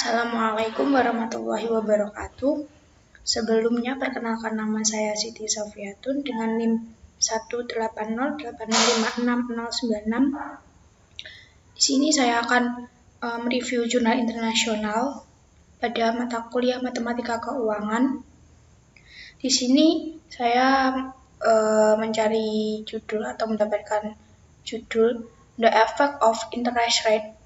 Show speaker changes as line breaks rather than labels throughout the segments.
Assalamualaikum warahmatullahi wabarakatuh. Sebelumnya perkenalkan, nama saya Siti Sofiatun dengan NIM 18086566096. Di sini saya akan mereview jurnal internasional pada mata kuliah Matematika Keuangan. Di sini saya mencari judul atau mendapatkan judul The Effect of Interest Rate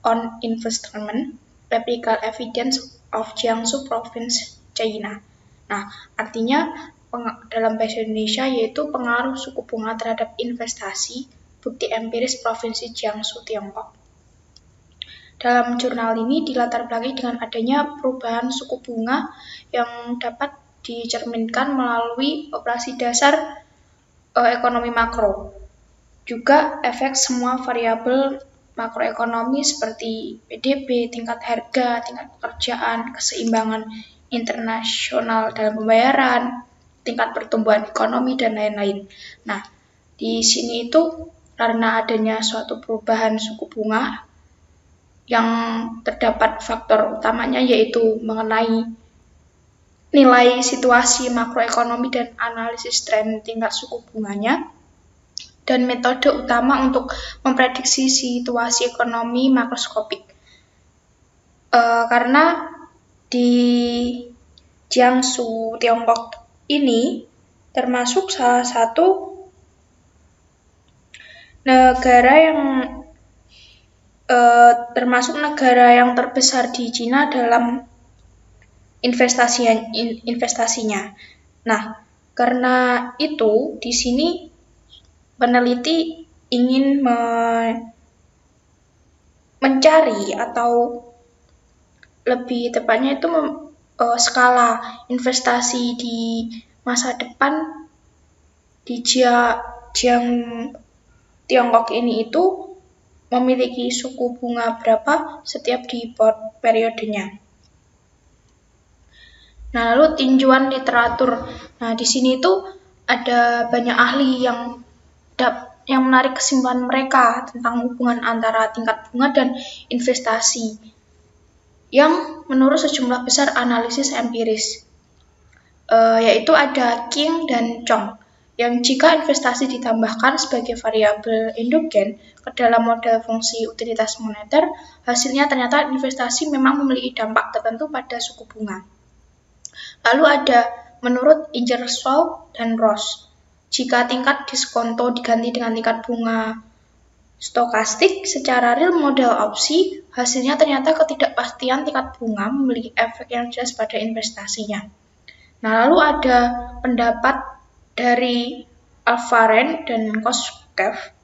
on Investment, Empirical Evidence of Jiangsu Province, China. Nah, artinya dalam bahasa Indonesia yaitu pengaruh suku bunga terhadap investasi, bukti empiris Provinsi Jiangsu, Tiongkok. Dalam jurnal ini dilatar belakangi dengan adanya perubahan suku bunga yang dapat dicerminkan melalui operasi dasar ekonomi makro. Juga efek semua variabel makroekonomi seperti PDB, tingkat harga, tingkat pekerjaan, keseimbangan internasional dalam pembayaran, tingkat pertumbuhan ekonomi, dan lain-lain. Nah, di sini itu karena adanya suatu perubahan suku bunga yang terdapat faktor utamanya yaitu mengenai nilai situasi makroekonomi dan analisis tren tingkat suku bunganya, dan metode utama untuk memprediksi situasi ekonomi makroskopik. Karena di Jiangsu, Tiongkok ini termasuk salah satu negara yang terbesar di Cina dalam investasinya. Nah, karena itu di sini peneliti ingin mencari atau lebih tepatnya itu skala investasi di masa depan di Tiongkok ini itu memiliki suku bunga berapa setiap di periodenya. Nah, lalu tinjauan literatur. Nah, di sini itu ada banyak ahli yang menarik kesimpulan mereka tentang hubungan antara tingkat bunga dan investasi yang menurut sejumlah besar analisis empiris, yaitu ada King dan Chong, yang jika investasi ditambahkan sebagai variabel endogen ke dalam model fungsi utilitas moneter, hasilnya ternyata investasi memang memiliki dampak tertentu pada suku bunga. Lalu ada menurut Ingersoll dan Ross, jika tingkat diskonto diganti dengan tingkat bunga stokastik secara real model opsi, hasilnya ternyata ketidakpastian tingkat bunga memiliki efek yang jelas pada investasinya. Nah, lalu ada pendapat dari Alvaren dan Koskev,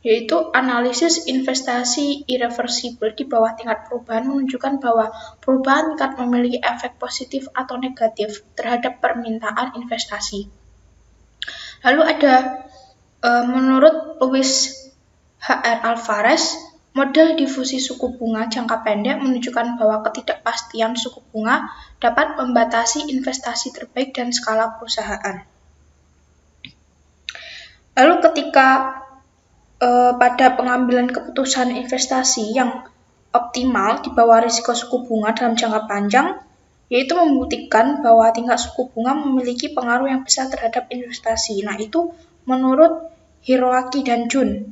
yaitu analisis investasi irreversibel di bawah tingkat perubahan menunjukkan bahwa perubahan tingkat memiliki efek positif atau negatif terhadap permintaan investasi. Lalu ada menurut Luis H.R. Alvarez, model difusi suku bunga jangka pendek menunjukkan bahwa ketidakpastian suku bunga dapat membatasi investasi terbaik dan skala perusahaan. Lalu ketika pada pengambilan keputusan investasi yang optimal di bawah risiko suku bunga dalam jangka panjang, yaitu membuktikan bahwa tingkat suku bunga memiliki pengaruh yang besar terhadap investasi. Nah, itu menurut Hiroaki dan Jun,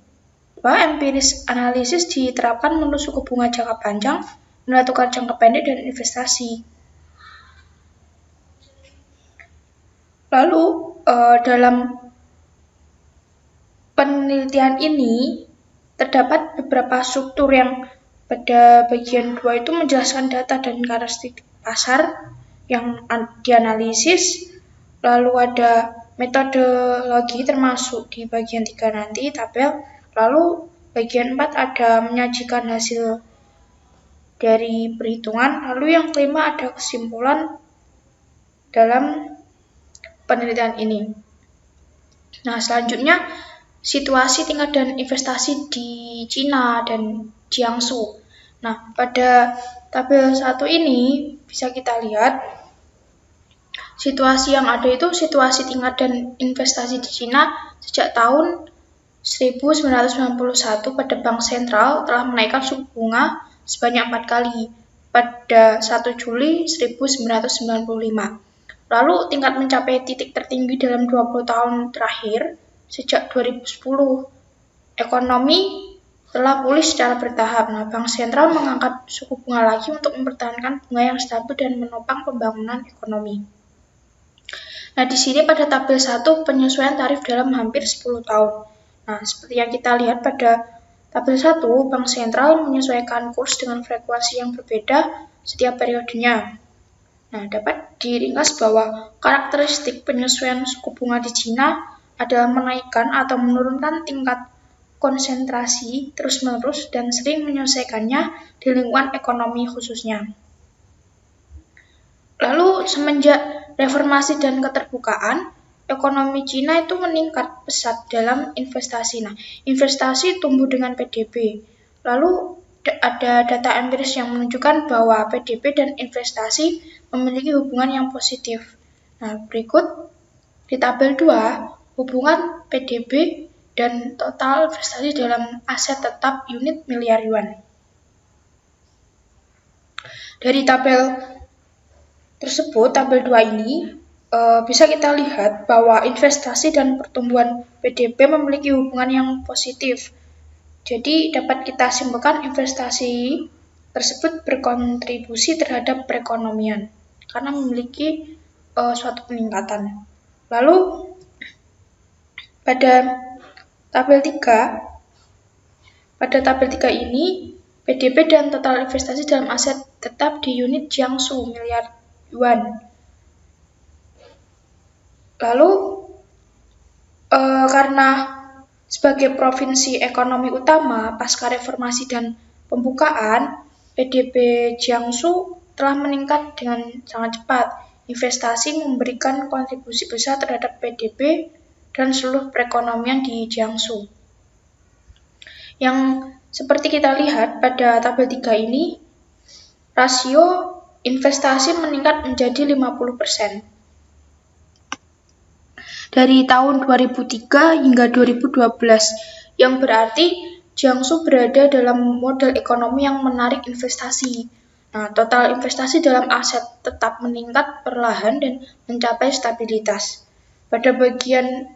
bahwa empiris analisis diterapkan menurut suku bunga jangka panjang, nilai tukar jangka pendek, dan investasi. Lalu dalam penelitian ini terdapat beberapa struktur yang pada bagian 2 itu menjelaskan data dan karakteristik pasar yang dianalisis, lalu ada metodologi termasuk di bagian 3 nanti tabel, lalu bagian 4 ada menyajikan hasil dari perhitungan, lalu yang kelima ada kesimpulan dalam penelitian ini. Nah, selanjutnya situasi tingkat dan investasi di Cina dan Jiangsu. Nah, pada tabel 1 ini bisa kita lihat situasi yang ada itu situasi tingkat dan investasi di Cina sejak tahun 1991 pada Bank Sentral telah menaikkan suku bunga sebanyak 4 kali. pada 1 Juli 1995. Lalu tingkat mencapai titik tertinggi dalam 20 tahun terakhir sejak 2010. Ekonomi telah pulih secara bertahap. Nah, Bank Sentral mengangkat suku bunga lagi untuk mempertahankan bunga yang stabil dan menopang pembangunan ekonomi. Nah, di sini pada tabel 1 penyesuaian tarif dalam hampir 10 tahun. Nah, seperti yang kita lihat pada tabel 1, Bank Sentral menyesuaikan kurs dengan frekuensi yang berbeda setiap periodenya. Nah, dapat diringkas bahwa karakteristik penyesuaian suku bunga di Cina adalah menaikkan atau menurunkan tingkat konsentrasi terus-menerus dan sering menyelesaikannya di lingkungan ekonomi khususnya. Lalu semenjak reformasi dan keterbukaan, ekonomi Cina itu meningkat pesat dalam investasi. Nah, investasi tumbuh dengan PDB. Lalu ada data empiris yang menunjukkan bahwa PDB dan investasi memiliki hubungan yang positif. Nah, berikut di tabel 2, hubungan PDB dan total investasi dalam aset tetap unit miliar yuan. Dari tabel tersebut, tabel 2 ini bisa kita lihat bahwa investasi dan pertumbuhan PDB memiliki hubungan yang positif. Jadi dapat kita simpulkan investasi tersebut berkontribusi terhadap perekonomian karena memiliki suatu peningkatan. Lalu pada tabel 3 ini, PDB dan total investasi dalam aset tetap di unit Jiangsu miliar yuan. Lalu, karena sebagai provinsi ekonomi utama pasca reformasi dan pembukaan, PDB Jiangsu telah meningkat dengan sangat cepat. Investasi memberikan kontribusi besar terhadap PDB dan seluruh perekonomian di Jiangsu. Yang seperti kita lihat pada tabel 3 ini, rasio investasi meningkat menjadi 50%. Dari tahun 2003 hingga 2012, yang berarti Jiangsu berada dalam model ekonomi yang menarik investasi. Nah, total investasi dalam aset tetap meningkat perlahan dan mencapai stabilitas. Pada bagian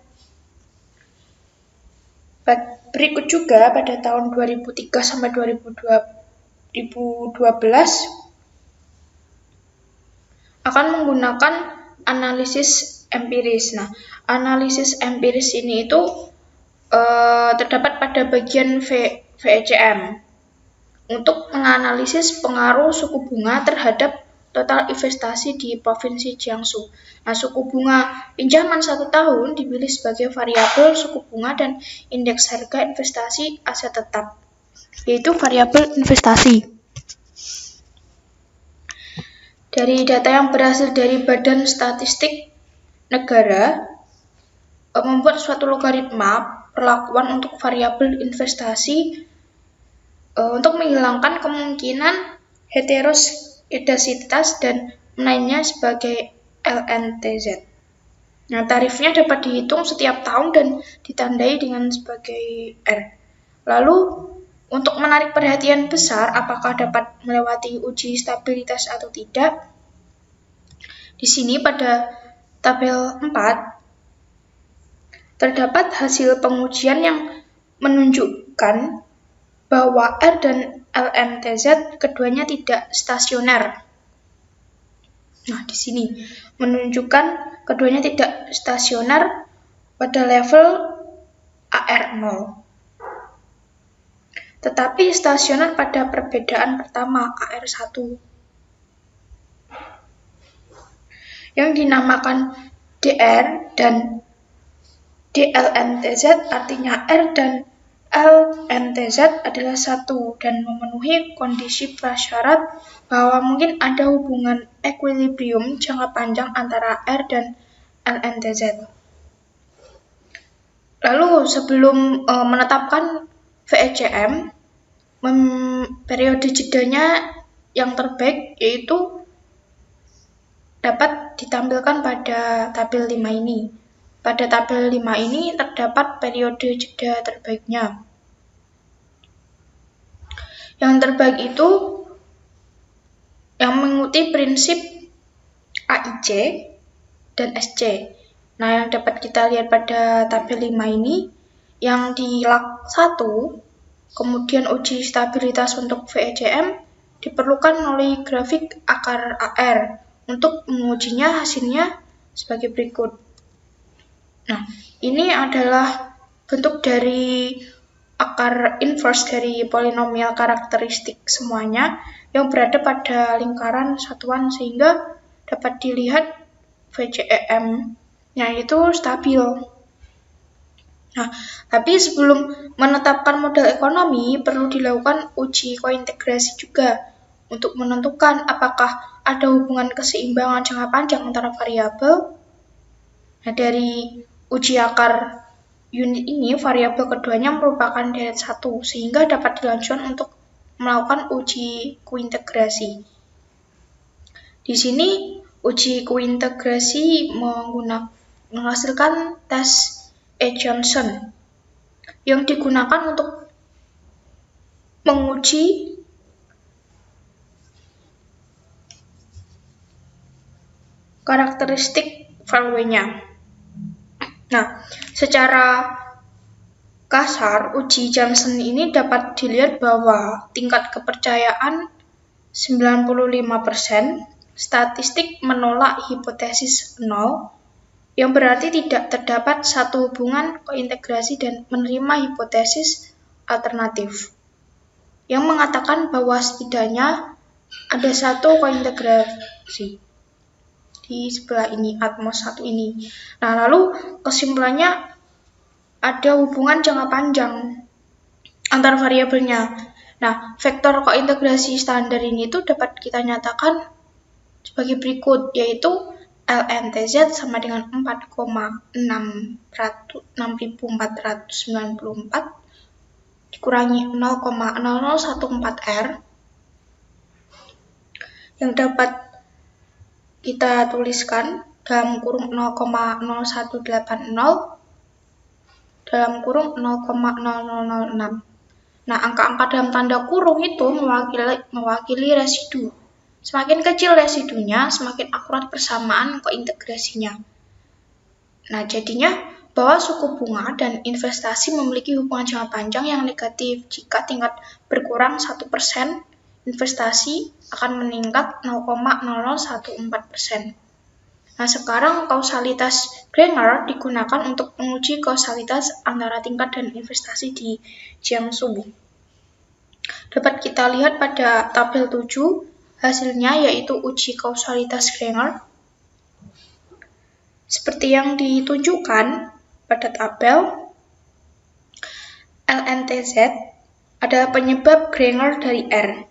berikut juga pada tahun 2003 sampai 2012 akan menggunakan analisis empiris. Nah, analisis empiris ini itu terdapat pada bagian VECM untuk menganalisis pengaruh suku bunga terhadap total investasi di Provinsi Jiangsu. Nah, suku bunga pinjaman 1 tahun dipilih sebagai variabel suku bunga dan indeks harga investasi aset tetap, yaitu variabel investasi. Dari data yang berhasil dari Badan Statistik Negara, membuat suatu logaritma perlakuan untuk variabel investasi untuk menghilangkan kemungkinan heteroskedasitas dan menilainya sebagai LNTZ. Nah, tarifnya dapat dihitung setiap tahun dan ditandai dengan sebagai R. Lalu, untuk menarik perhatian besar apakah dapat melewati uji stabilitas atau tidak, di sini pada tabel 4 terdapat hasil pengujian yang menunjukkan bahwa R dan LNTZ keduanya tidak stasioner. Nah, di sini menunjukkan keduanya tidak stasioner pada level AR0. Tetapi stasioner pada perbedaan pertama AR1. Yang dinamakan DR dan DLNTZ, artinya R dan LNTZ adalah satu dan memenuhi kondisi prasyarat bahwa mungkin ada hubungan ekuilibrium jangka panjang antara R dan LNTZ. Lalu sebelum menetapkan VECM, periode jedanya yang terbaik yaitu dapat ditampilkan pada tabel 5 ini. Pada tabel 5 ini terdapat periode jeda terbaiknya. Yang terbaik itu yang mengikuti prinsip AIC dan SC. Nah, yang dapat kita lihat pada tabel 5 ini, yang di lag 1, kemudian uji stabilitas untuk VECM, diperlukan melalui grafik akar AR. Untuk mengujinya hasilnya sebagai berikut. Nah, ini adalah bentuk dari akar inverse dari polinomial karakteristik semuanya yang berada pada lingkaran satuan sehingga dapat dilihat VCEM-nya itu stabil. Nah, tapi sebelum menetapkan model ekonomi perlu dilakukan uji kointegrasi juga untuk menentukan apakah ada hubungan keseimbangan jangka panjang antara variabel. Nah, dari uji akar unit ini, variabel keduanya merupakan deret satu, sehingga dapat dilanjutkan untuk melakukan uji kointegrasi. Di sini, uji kointegrasi menghasilkan tes Johnson yang digunakan untuk menguji karakteristik value-nya. Nah, secara kasar, uji Johnson ini dapat dilihat bahwa tingkat kepercayaan 95%, statistik menolak hipotesis 0, yang berarti tidak terdapat satu hubungan kointegrasi dan menerima hipotesis alternatif, yang mengatakan bahwa setidaknya ada satu kointegrasi di sebelah ini, atmos 1 ini. Nah, lalu kesimpulannya ada hubungan jangka panjang antar variabelnya. Nah, vektor kointegrasi standar ini itu dapat kita nyatakan sebagai berikut, yaitu LNTZ sama dengan 4,6494 dikurangi 0,0014R yang dapat kita tuliskan dalam kurung 0,0180 dalam kurung 0,0006. Nah, angka-angka dalam tanda kurung itu mewakili residu. Semakin kecil residunya, semakin akurat persamaan kointegrasinya. Nah, jadinya bahwa suku bunga dan investasi memiliki hubungan jangka panjang yang negatif. Jika tingkat berkurang 1%, investasi akan meningkat 0,0014%. Nah, sekarang kausalitas Granger digunakan untuk menguji kausalitas antara tingkat dan investasi di Jiangsu. Dapat kita lihat pada tabel 7, hasilnya yaitu uji kausalitas Granger. Seperti yang ditunjukkan pada tabel, LNTZ adalah penyebab Granger dari R,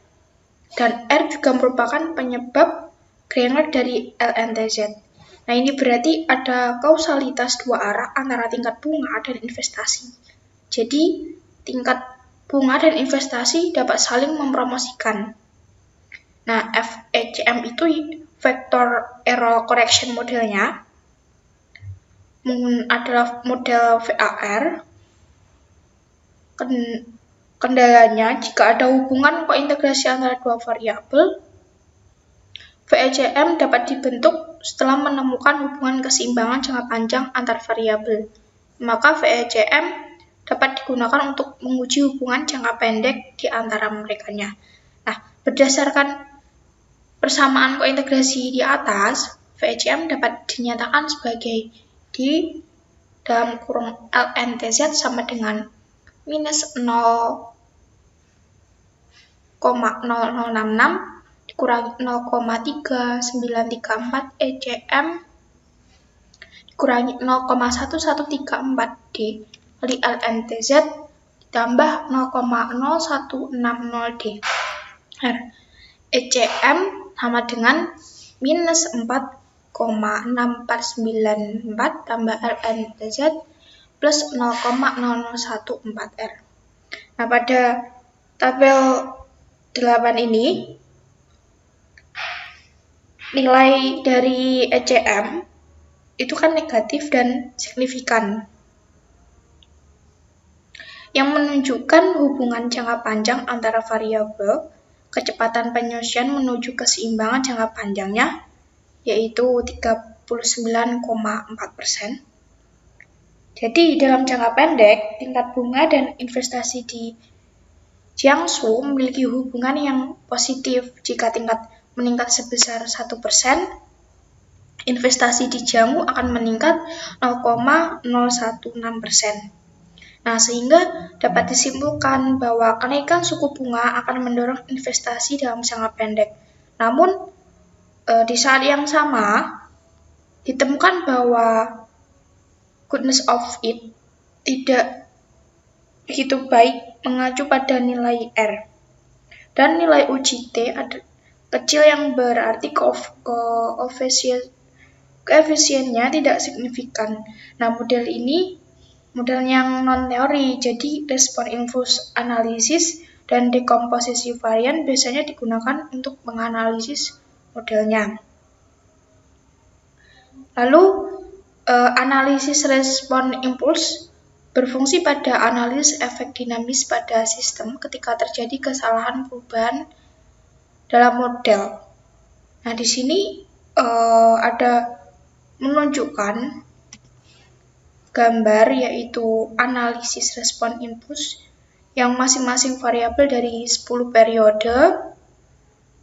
dan R juga merupakan penyebab Granger dari LNTZ. Nah, ini berarti ada kausalitas dua arah antara tingkat bunga dan investasi. Jadi, tingkat bunga dan investasi dapat saling mempromosikan. Nah, VECM itu vector error correction modelnya adalah model VAR. Kendalanya, jika ada hubungan kointegrasi antara dua variabel, VECM dapat dibentuk setelah menemukan hubungan keseimbangan jangka panjang antar variabel. Maka VECM dapat digunakan untuk menguji hubungan jangka pendek di antara merekanya. Nah, berdasarkan persamaan kointegrasi di atas, VECM dapat dinyatakan sebagai di dalam kurung LNTZ sama dengan minus 0,0066 dikurangi 0,3934 ECM dikurangi 0,1134 D kali LNTZ ditambah 0,0160 D. ECM sama dengan minus 4,6494 tambah LNTZ plus 0,0014 R. Nah, pada tabel 8 ini, nilai dari ECM itu kan negatif dan signifikan, yang menunjukkan hubungan jangka panjang antara variabel kecepatan penyusuan menuju keseimbangan jangka panjangnya, yaitu 39,4%. Jadi dalam jangka pendek, tingkat bunga dan investasi di Jiangsu memiliki hubungan yang positif. Jika tingkat meningkat sebesar 1%, investasi di Jiangsu akan meningkat 0,016%. Nah, sehingga dapat disimpulkan bahwa kenaikan suku bunga akan mendorong investasi dalam jangka pendek. Namun, di saat yang sama, ditemukan bahwa goodness of it tidak begitu baik mengacu pada nilai R. Dan nilai UJT ada kecil yang berarti koefisiennya tidak signifikan. Nah, model yang non-teori, jadi respon impuls analisis dan dekomposisi varian biasanya digunakan untuk menganalisis modelnya. Lalu, analisis respon impuls berfungsi pada analisis efek dinamis pada sistem ketika terjadi kesalahan perubahan dalam model. Nah, di sini ada menunjukkan gambar, yaitu analisis respon impuls yang masing-masing variabel dari 10 periode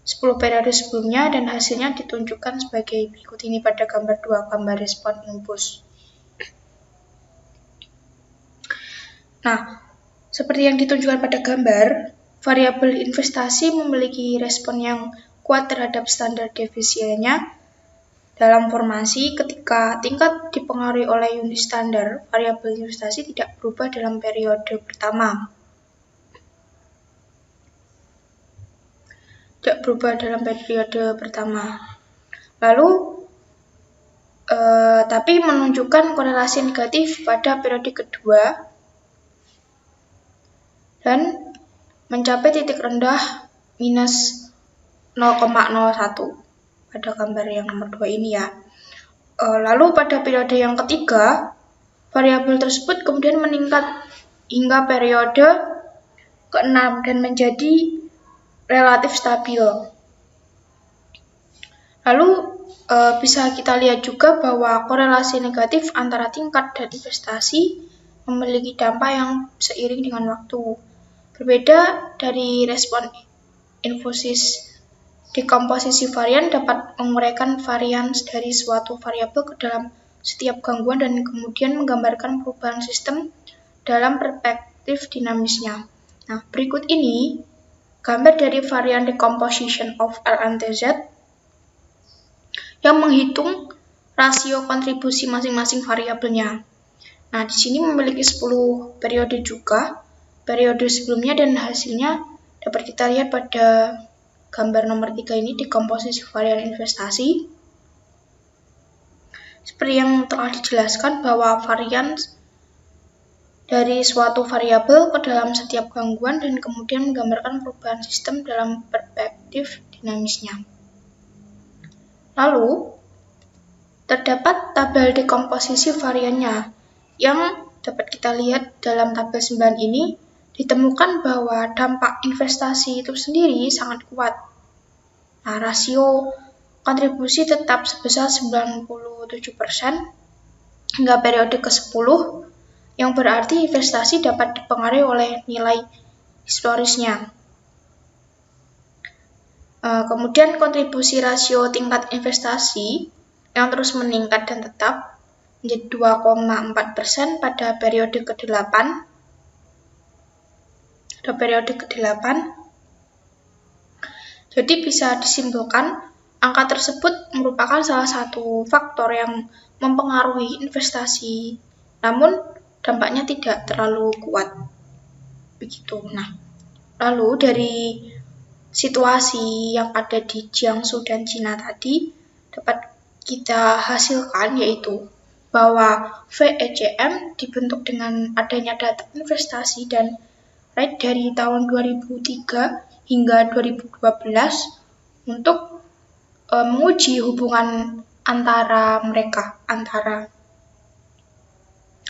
sebelumnya, dan hasilnya ditunjukkan sebagai berikut ini pada gambar 2, gambar respon impuls. Nah, seperti yang ditunjukkan pada gambar, variabel investasi memiliki respon yang kuat terhadap standar defisiennya. Dalam formasi, ketika tingkat dipengaruhi oleh unit standar, variabel investasi tidak berubah dalam periode pertama. Lalu, tapi menunjukkan korelasi negatif pada periode kedua dan mencapai titik rendah minus 0,01 pada gambar yang nomor 2 ini ya. Lalu pada periode yang ketiga, variabel tersebut kemudian meningkat hingga periode ke-6 dan menjadi relatif stabil. Lalu bisa kita lihat juga bahwa korelasi negatif antara tingkat dan investasi memiliki dampak yang seiring dengan waktu. Berbeda dari respon infusis, dekomposisi varian dapat menguraikan varians dari suatu variabel ke dalam setiap gangguan dan kemudian menggambarkan perubahan sistem dalam perspektif dinamisnya. Nah, berikut ini gambar dari varian decomposition of LNTZ yang menghitung rasio kontribusi masing-masing variabelnya. Nah, di sini memiliki 10 periode juga, periode sebelumnya, dan hasilnya dapat kita lihat pada gambar nomor 3 ini, dekomposisi varian investasi. Seperti yang telah dijelaskan bahwa varian dari suatu variabel ke dalam setiap gangguan dan kemudian menggambarkan perubahan sistem dalam perspektif dinamisnya. Lalu, terdapat tabel dekomposisi variannya yang dapat kita lihat dalam tabel 9 ini. Ditemukan bahwa dampak investasi itu sendiri sangat kuat. Nah, rasio kontribusi tetap sebesar 97% hingga periode ke-10, yang berarti investasi dapat dipengaruhi oleh nilai historisnya. Kemudian kontribusi rasio tingkat investasi yang terus meningkat dan tetap menjadi 2,4% pada periode ke-8. Jadi bisa disimpulkan angka tersebut merupakan salah satu faktor yang mempengaruhi investasi, namun dampaknya tidak terlalu kuat. Begitu. Nah, lalu dari situasi yang ada di Jiangsu dan Cina tadi dapat kita hasilkan, yaitu bahwa VECM dibentuk dengan adanya data investasi dan rate dari tahun 2003 hingga 2012 untuk menguji hubungan antara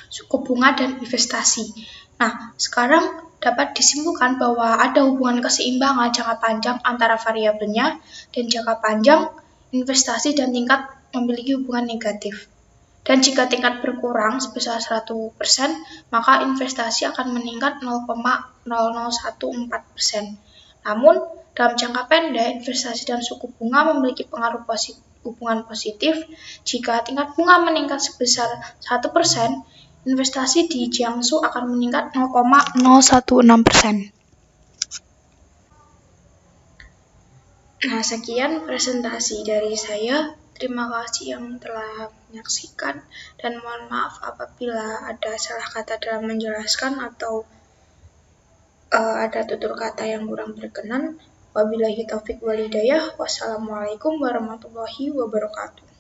suku bunga dan investasi. Nah, sekarang dapat disimpulkan bahwa ada hubungan keseimbangan jangka panjang antara variabelnya dan jangka panjang investasi dan tingkat memiliki hubungan negatif. Dan jika tingkat berkurang sebesar 100%, maka investasi akan meningkat 0,0014%. Namun, dalam jangka pendek, investasi dan suku bunga memiliki pengaruh hubungan positif. Jika tingkat bunga meningkat sebesar 1%, investasi di Jiangsu akan meningkat 0,016%. Nah, sekian presentasi dari saya. Terima kasih yang telah menyaksikan dan mohon maaf apabila ada salah kata dalam menjelaskan atau ada tutur kata yang kurang berkenan. Wabillahi taufik wal hidayah. Wassalamualaikum warahmatullahi wabarakatuh.